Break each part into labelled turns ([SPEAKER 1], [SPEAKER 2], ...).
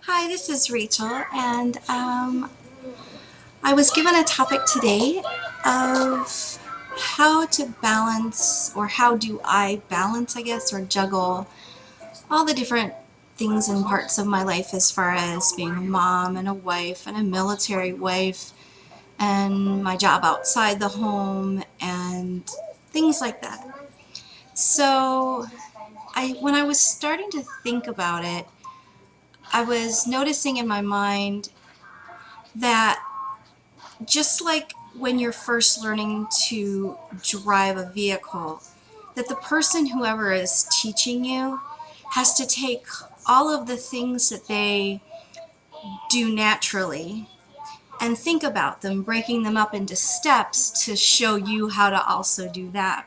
[SPEAKER 1] Hi, this is Rachel, and I was given a topic today of how to balance, or how do I balance, I guess, or juggle all the different things and parts of my life as far as being a mom and a wife and a military wife and my job outside the home and things like that. So, when I was starting to think about it, I was noticing in my mind that just like when you're first learning to drive a vehicle, that the person, whoever is teaching you, has to take all of the things that they do naturally and think about them, breaking them up into steps to show you how to also do that.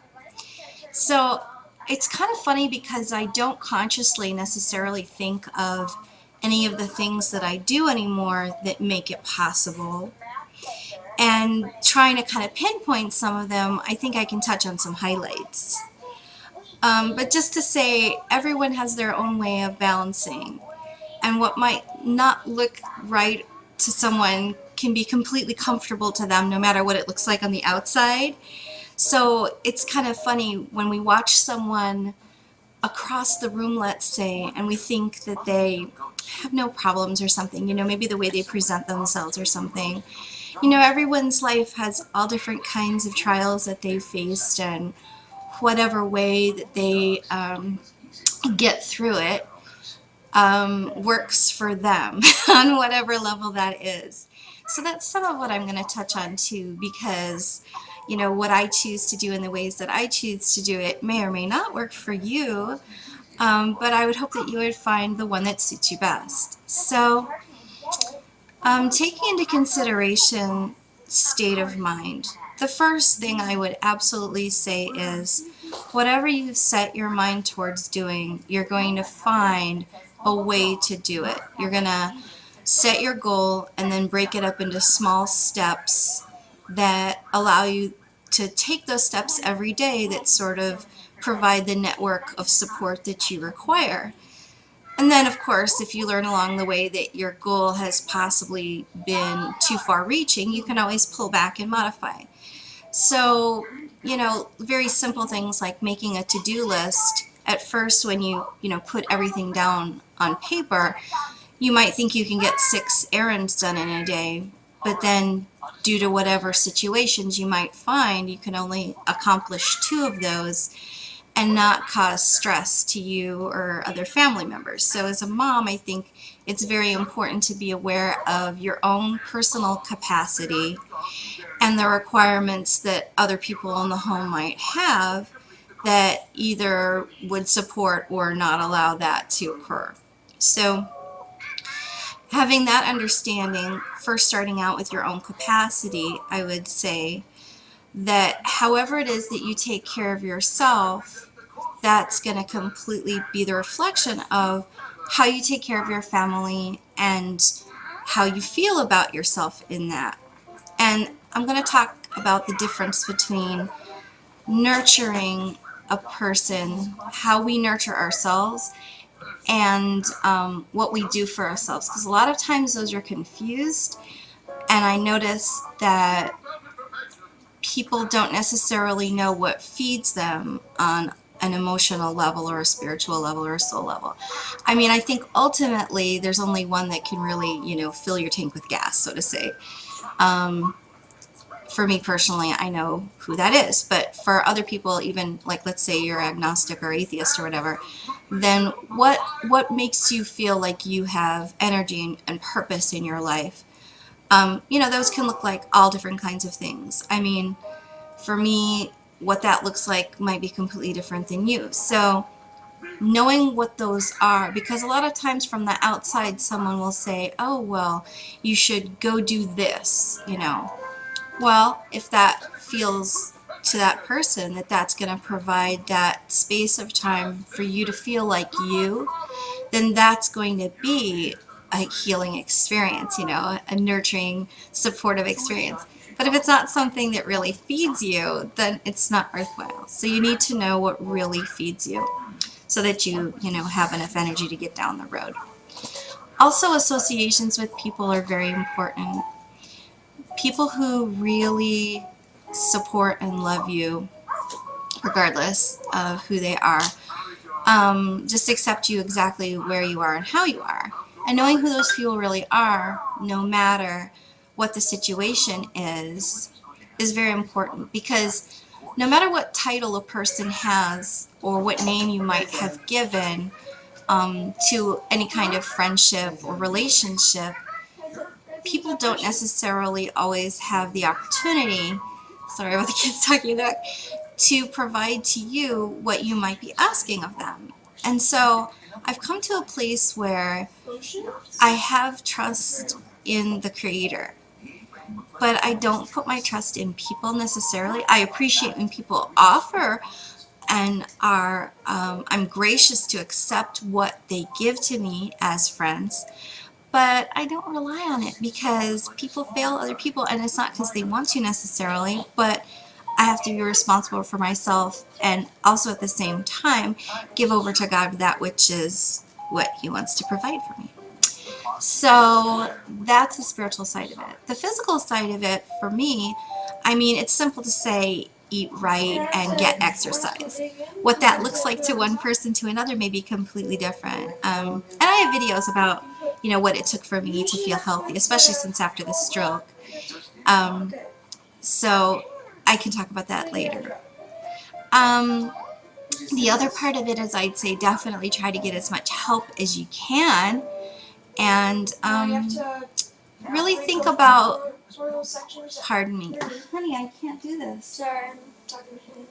[SPEAKER 1] So it's kind of funny because I don't consciously necessarily think of any of the things that I do anymore that make it possible, and trying to kind of pinpoint some of them, I think I can touch on some highlights. But just to say, everyone has their own way of balancing, and what might not look right to someone can be completely comfortable to them no matter what it looks like on the outside. So it's kind of funny when we watch someone across the room, let's say, and we think that they have no problems or something, maybe the way they present themselves or something. Everyone's life has all different kinds of trials that they've faced, and whatever way that they get through it works for them on whatever level that is. So that's some of what I'm going to touch on too, because what I choose to do and the ways that I choose to do it may or may not work for you, but I would hope that you would find the one that suits you best. So taking into consideration state of mind, the first thing I would absolutely say is whatever you set your mind towards doing, you're going to find a way to do it. You're going to set your goal and then break it up into small steps that allow you to take those steps every day that sort of provide the network of support that you require. And then, of course, if you learn along the way that your goal has possibly been too far reaching, you can always pull back and modify. So, very simple things like making a to-do list. At first, when you put everything down on paper, you might think you can get 6 errands done in a day, but then due to whatever situations you might find, you can only accomplish 2 of those and not cause stress to you or other family members. So as a mom, I think it's very important to be aware of your own personal capacity and the requirements that other people in the home might have that either would support or not allow that to occur. So having that understanding, first starting out with your own capacity, I would say that however it is that you take care of yourself, that's going to completely be the reflection of how you take care of your family and how you feel about yourself in that. And I'm going to talk about the difference between nurturing a person, how we nurture ourselves, and what we do for ourselves. Because a lot of times those are confused, and I notice that people don't necessarily know what feeds them on an emotional level or a spiritual level or a soul level. I mean, I think ultimately there's only one that can really, fill your tank with gas, so to say. For me personally, I know who that is, but for other people, even like let's say you're agnostic or atheist or whatever, then what makes you feel like you have energy and purpose in your life? Those can look like all different kinds of things. I mean, for me, what that looks like might be completely different than you. So knowing what those are, because a lot of times from the outside someone will say, oh, well, you should go do this, Well, if that feels to that person that that's going to provide that space of time for you to feel like you, then that's going to be a healing experience, a nurturing, supportive experience. But if it's not something that really feeds you, then it's not worthwhile. So you need to know what really feeds you so that you have enough energy to get down the road. Also, associations with people are very important. People who really support and love you, regardless of who they are, just accept you exactly where you are and how you are. And knowing who those people really are, no matter what the situation is very important, because no matter what title a person has or what name you might have given to any kind of friendship or relationship, people don't necessarily always have the opportunity, sorry about the kids talking about, to provide to you what you might be asking of them. And so I've come to a place where I have trust in the Creator, but I don't put my trust in people necessarily. I appreciate when people offer and are, I'm gracious to accept what they give to me as friends, but I don't rely on it because people fail other people, and it's not because they want to necessarily, but I have to be responsible for myself and also at the same time give over to God that which is what He wants to provide for me. So that's the spiritual side of it. The physical side of it, for me, I mean, it's simple to say eat right and get exercise. What that looks like to one person to another may be completely different. And I have videos about, you know, what it took for me to feel healthy, especially since after the stroke. So I can talk about that later. Um, the other part of it is, I'd say, definitely try to get as much help as you can, and really think about, pardon me, honey, I can't do this.
[SPEAKER 2] Sorry, I'm talking to you.